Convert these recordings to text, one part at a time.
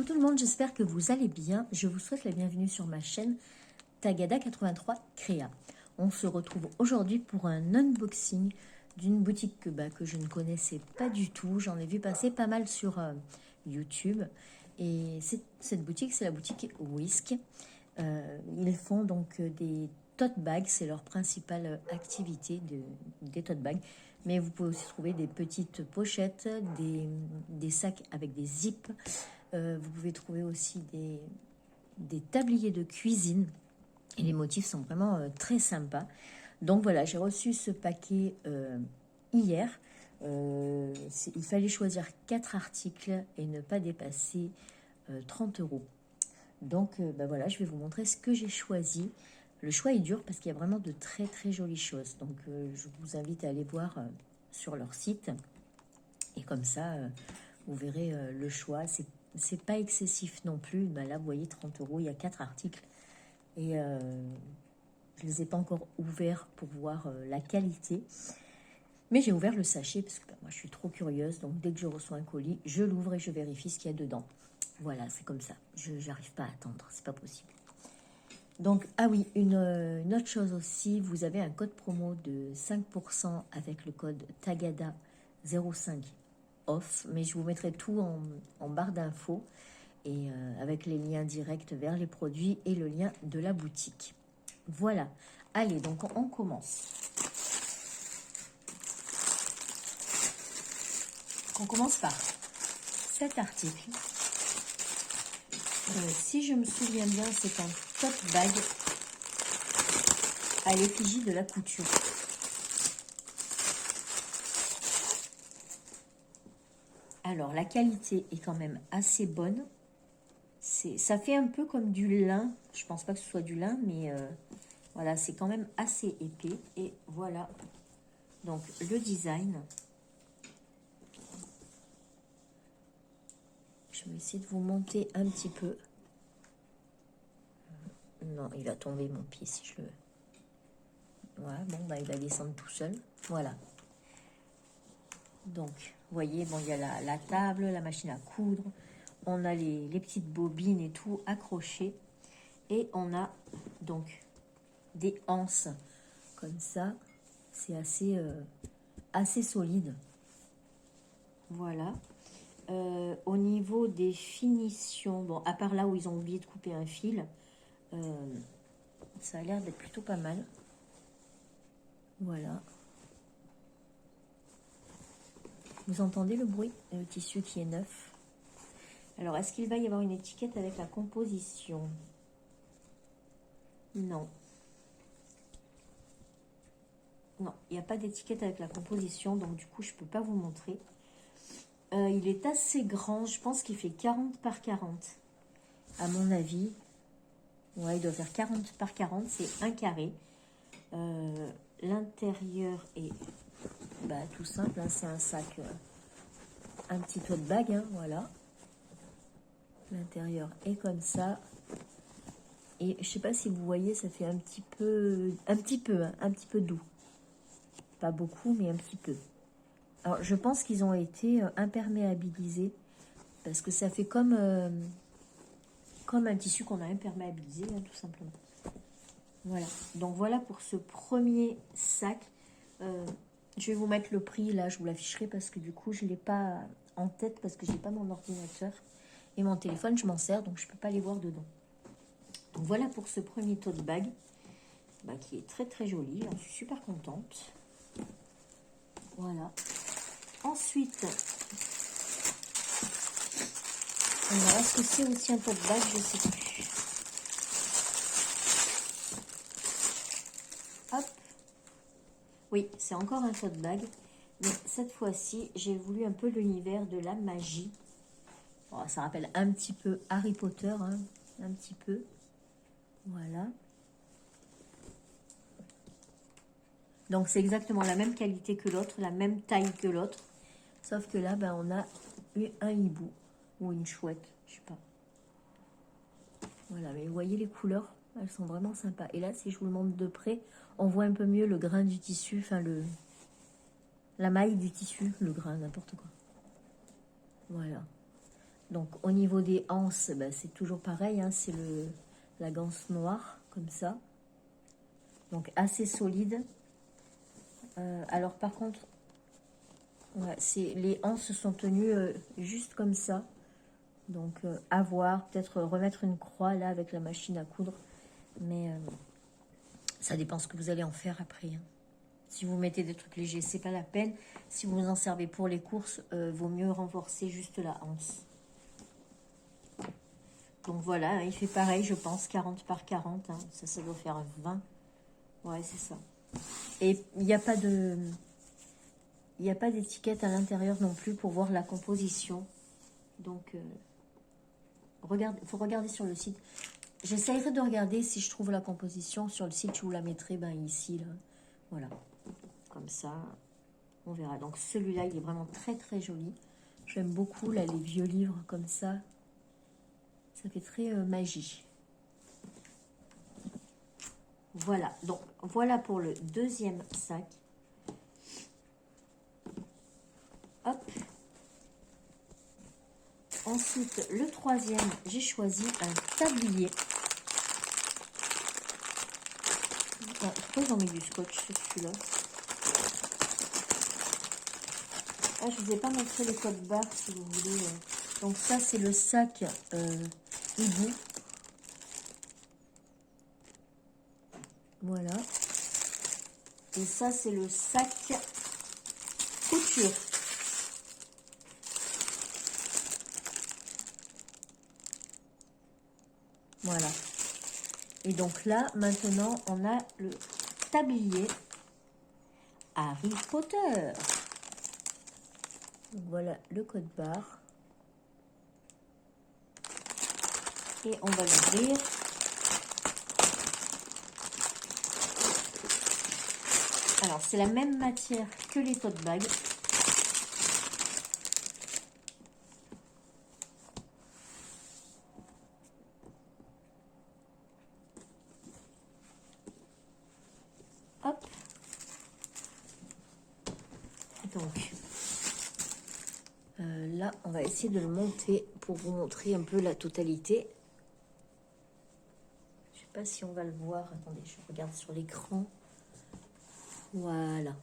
Coucou tout le monde, j'espère que vous allez bien. Je vous souhaite la bienvenue sur ma chaîne Tagada83 Créa. On se retrouve aujourd'hui pour un unboxing d'une boutique que je ne connaissais pas du tout. J'en ai vu passer pas mal sur YouTube. Et cette boutique, c'est la boutique Whisk. Ils font donc des tote bags, c'est leur principale activité des tote bags. Mais vous pouvez aussi trouver des petites pochettes, des sacs avec des zips. Vous pouvez trouver aussi des tabliers de cuisine. Et les motifs sont vraiment très sympas. Donc voilà, j'ai reçu ce paquet hier. Il fallait choisir 4 articles et ne pas dépasser 30 €. Donc voilà, je vais vous montrer ce que j'ai choisi. Le choix est dur parce qu'il y a vraiment de très très jolies choses. Donc je vous invite à aller voir sur leur site. Et comme ça, vous verrez le choix. C'est pas excessif non plus. Ben là, vous voyez, 30 €, il y a 4 articles. Et je ne les ai pas encore ouverts pour voir la qualité. Mais j'ai ouvert le sachet parce que moi, je suis trop curieuse. Donc, dès que je reçois un colis, je l'ouvre et je vérifie ce qu'il y a dedans. Voilà, c'est comme ça. Je n'arrive pas à attendre. C'est pas possible. Donc, ah oui, une autre chose aussi. Vous avez un code promo de 5% avec le code TAGADA05 off. Mais je vous mettrai tout en barre d'infos. Et avec les liens directs vers les produits et le lien de la boutique. Voilà. Allez, donc on commence. On commence par cet article. Si je me souviens bien, c'est un tote bag à l'effigie de la couture. Alors, la qualité est quand même assez bonne. Ça fait un peu comme du lin. Je pense pas que ce soit du lin, mais voilà, c'est quand même assez épais. Et voilà, donc le design. Je vais essayer de vous monter un petit peu. Non, il va tomber mon pied si je le... Voilà, bon, bah, il va descendre tout seul. Voilà. Donc, vous voyez, bon, il y a la table, la machine à coudre. On a les petites bobines et tout accrochées. Et on a donc des anses comme ça. C'est assez solide. Voilà. Au niveau des finitions, bon, à part là où ils ont oublié de couper un fil, ça a l'air d'être plutôt pas mal. Voilà. Vous entendez le bruit? Le tissu qui est neuf. Alors, est-ce qu'il va y avoir une étiquette avec la composition? Non. Non, il n'y a pas d'étiquette avec la composition, donc du coup, je ne peux pas vous montrer. Il est assez grand, je pense qu'il fait 40 par 40. À mon avis, ouais, il doit faire 40 par 40, c'est un carré. L'intérieur est tout simple, hein, c'est un sac, un petit tote bag, hein, voilà. L'intérieur est comme ça. Et je sais pas si vous voyez, ça fait un petit peu doux. Pas beaucoup, mais un petit peu. Alors, je pense qu'ils ont été imperméabilisés parce que ça fait comme un tissu qu'on a imperméabilisé, hein, tout simplement. Voilà. Donc, voilà pour ce premier sac. Je vais vous mettre le prix, là, je vous l'afficherai parce que du coup, je ne l'ai pas en tête parce que je n'ai pas mon ordinateur. Et mon téléphone, je m'en sers, donc je ne peux pas les voir dedans. Donc, voilà pour ce premier tote bag qui est très, très joli. J'en suis super contente. Voilà. Ensuite, alors, est-ce que c'est aussi un tote bag? Je ne sais plus. Hop. Oui, c'est encore un tote bag. Mais cette fois-ci, j'ai voulu un peu l'univers de la magie. Bon, ça rappelle un petit peu Harry Potter, hein, un petit peu. Voilà. Donc, c'est exactement la même qualité que l'autre, la même taille que l'autre. Sauf que là, on a eu un hibou ou une chouette, je sais pas. Voilà, mais vous voyez les couleurs, elles sont vraiment sympas. Et là, si je vous le montre de près, on voit un peu mieux le grain du tissu, enfin la maille du tissu, le grain, n'importe quoi. Voilà. Donc au niveau des anses, ben, c'est toujours pareil, hein, c'est la ganse noire, comme ça. Donc assez solide. Alors par contre, ouais, les anses sont tenues juste comme ça. Donc à voir, peut-être remettre une croix là avec la machine à coudre. Mais ça dépend ce que vous allez en faire après. Hein. Si vous mettez des trucs légers, c'est pas la peine. Si vous en servez pour les courses, vaut mieux renforcer juste la anse. Donc voilà, hein, il fait pareil, je pense, 40 par 40. Hein. Ça doit faire 20. Ouais, c'est ça. Et il n'y a pas de... Il n'y a pas d'étiquette à l'intérieur non plus pour voir la composition. Donc, faut regarder sur le site. J'essaierai de regarder si je trouve la composition sur le site. Je vous la mettrai ben, ici. Là. Voilà. Comme ça, on verra. Donc, celui-là, il est vraiment très, très joli. J'aime beaucoup, là, les vieux livres comme ça. Ça fait très magie. Voilà. Donc, voilà pour le deuxième sac. Hop. Ensuite, le troisième, j'ai choisi un tablier. Ah, pourquoi ils ont mis du scotch sur celui-là? Ah, je ne vous ai pas montré les codes barres si vous voulez. Donc ça, c'est le sac hibou. Voilà. Et ça, c'est le sac couture. Voilà. Et donc là, maintenant, on a le tablier Harry Potter. Donc voilà le code barre. Et on va l'ouvrir. Alors, c'est la même matière que les tote bags. Hop. Donc, là, on va essayer de le monter pour vous montrer un peu la totalité. Je ne sais pas si on va le voir. Attendez, je regarde sur l'écran. Voilà.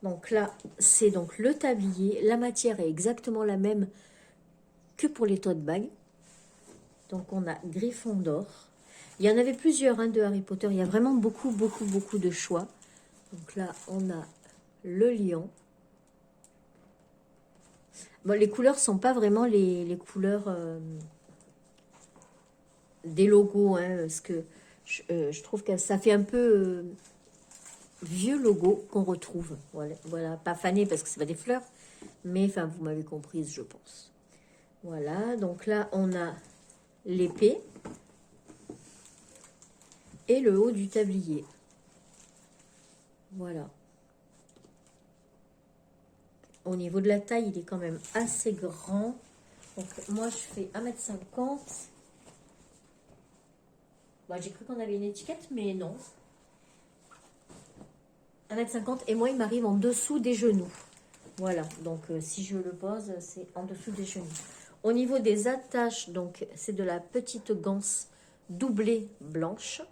Donc là, c'est donc le tablier. La matière est exactement la même que pour les tote bags. Donc on a Gryffondor. Il y en avait plusieurs hein, de Harry Potter. Il y a vraiment beaucoup de choix. Donc là, on a le lion. Bon, les couleurs sont pas vraiment les couleurs des logos. Hein, parce que je trouve que ça fait un peu vieux logo qu'on retrouve. Voilà, pas fané parce que c'est pas des fleurs. Mais enfin, vous m'avez comprise, je pense. Voilà, donc là, on a l'épée et le haut du tablier. Voilà. Au niveau de la taille, il est quand même assez grand. Donc, moi, je fais 1,50 m. Bon, j'ai cru qu'on avait une étiquette, mais non. 1,50 m. Et moi, il m'arrive en dessous des genoux. Voilà. Donc, si je le pose, c'est en dessous des genoux. Au niveau des attaches, donc, c'est de la petite ganse doublée blanche.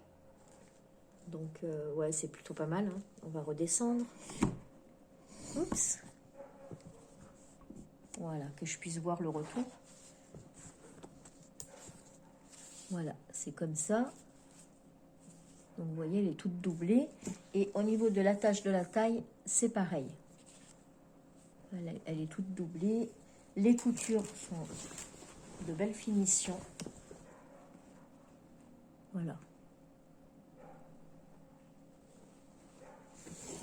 Donc, ouais, c'est plutôt pas mal. Hein. On va redescendre. Oups. Voilà, que je puisse voir le retour. Voilà, c'est comme ça. Donc, vous voyez, elle est toute doublée. Et au niveau de l'attache de la taille, c'est pareil. Elle est toute doublée. Les coutures sont de belles finitions. Voilà.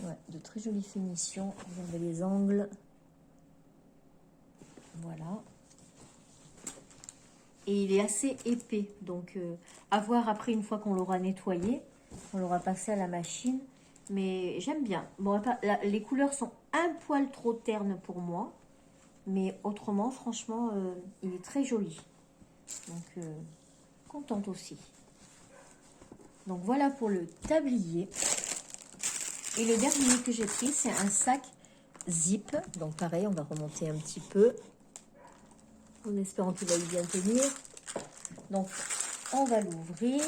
Ouais, de très jolies finitions. Vous avez les angles. Voilà. Et il est assez épais. Donc, à voir après, une fois qu'on l'aura nettoyé. On l'aura passé à la machine. Mais j'aime bien. Bon, les couleurs sont un poil trop ternes pour moi. Mais autrement, franchement, il est très joli. Donc, contente aussi. Donc, voilà pour le tablier. Et le dernier que j'ai pris, c'est un sac zip. Donc, pareil, on va remonter un petit peu. en espérant qu'il va bien tenir. Donc, on va l'ouvrir.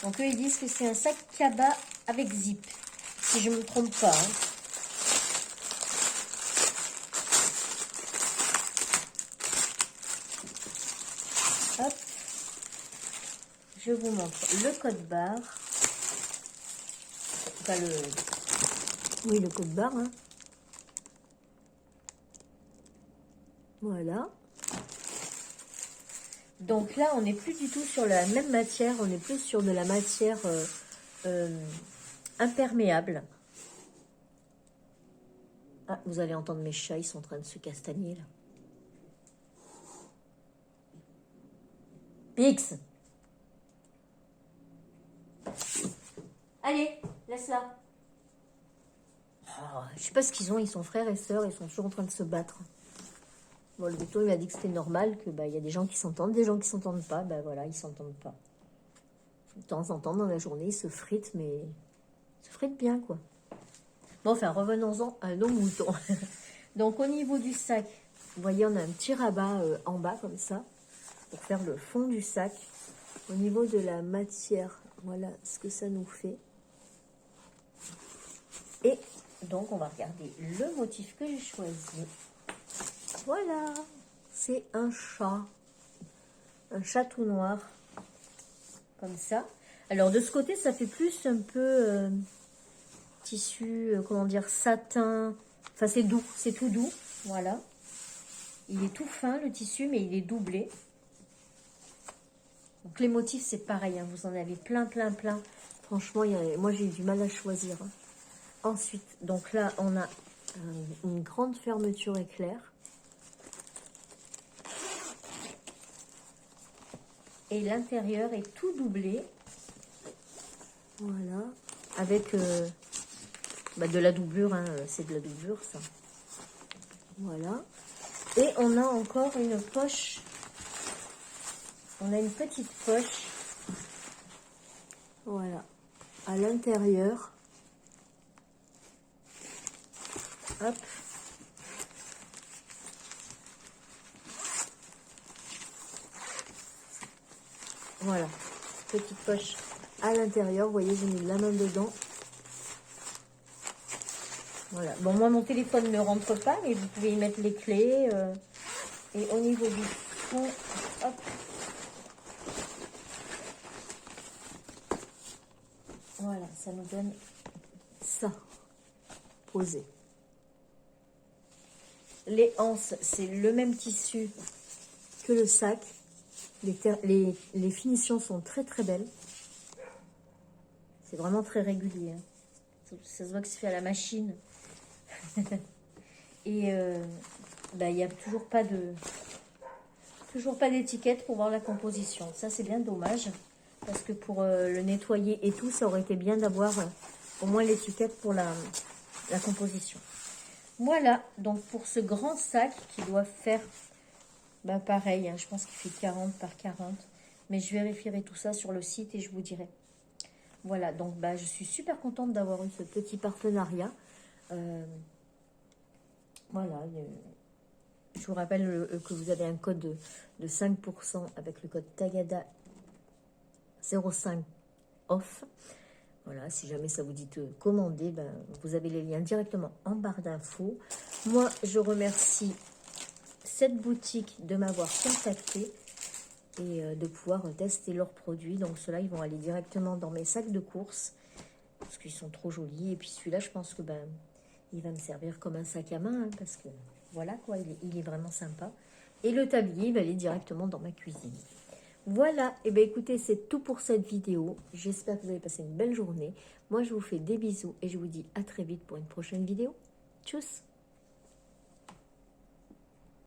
Donc, eux, ils disent que c'est un sac cabas avec zip, si je ne me trompe pas. Hein. Hop. Je vous montre le code barre. Enfin, oui, le code barre. Hein. Voilà. Donc là, on n'est plus du tout sur la même matière, on est plus sur de la matière imperméable. Ah, vous allez entendre mes chats, ils sont en train de se castagner là. Pix! Allez, laisse-la. Oh, je sais pas ce qu'ils ont, ils sont frères et sœurs, ils sont toujours en train de se battre. Bon, le veto, il m'a dit que c'était normal, que y a des gens qui s'entendent, des gens qui s'entendent pas. Ben voilà, ils s'entendent pas. De temps en temps, dans la journée, ils se fritent, mais ils se fritent bien, quoi. Bon, enfin, revenons-en à nos moutons. Donc, au niveau du sac, vous voyez, on a un petit rabat en bas, comme ça, pour faire le fond du sac. Au niveau de la matière, voilà ce que ça nous fait. Et donc, on va regarder le motif que j'ai choisi. Voilà, c'est un chat tout noir, comme ça. Alors de ce côté, ça fait plus un peu tissu, comment dire, satin. Enfin, c'est doux, c'est tout doux, voilà. Il est tout fin le tissu, mais il est doublé. Donc les motifs, c'est pareil, hein, vous en avez plein, plein, plein. Franchement, moi j'ai eu du mal à choisir. Hein. Ensuite, donc là, on a une grande fermeture éclair. Et l'intérieur est tout doublé. Voilà. Avec de la doublure. Hein, c'est de la doublure, ça. Voilà. Et on a encore une poche. On a une petite poche. Voilà. À l'intérieur. Hop. Voilà, petite poche à l'intérieur. Vous voyez, j'ai mis la main dedans. Voilà. Bon, moi, mon téléphone ne rentre pas, mais vous pouvez y mettre les clés. Et au niveau du fond, hop. Voilà, ça nous donne ça, posé. Les anses, c'est le même tissu que le sac. Les finitions sont très très belles. C'est vraiment très régulier. Hein. Ça se voit que c'est fait à la machine. Et il n'y a toujours pas d'étiquette pour voir la composition. Ça, c'est bien dommage. Parce que pour le nettoyer et tout, ça aurait été bien d'avoir au moins l'étiquette pour la composition. Voilà, donc pour ce grand sac qui doit faire... pareil, hein, je pense qu'il fait 40 par 40. Mais je vérifierai tout ça sur le site et je vous dirai. Voilà, donc je suis super contente d'avoir eu ce petit partenariat. Voilà, je vous rappelle que vous avez un code de 5% avec le code Tagada 05 off. Voilà, si jamais ça vous dit de commander, vous avez les liens directement en barre d'infos. Moi, je remercie cette boutique de m'avoir contacté et de pouvoir tester leurs produits. Donc ceux-là, ils vont aller directement dans mes sacs de course parce qu'ils sont trop jolis. Et puis celui-là, je pense que il va me servir comme un sac à main, hein, parce que voilà quoi, il est vraiment sympa. Et le tablier, il va aller directement dans ma cuisine. Voilà, et écoutez, c'est tout pour cette vidéo. J'espère que vous avez passé une belle journée. Moi, je vous fais des bisous et je vous dis à très vite pour une prochaine vidéo. Tchuss!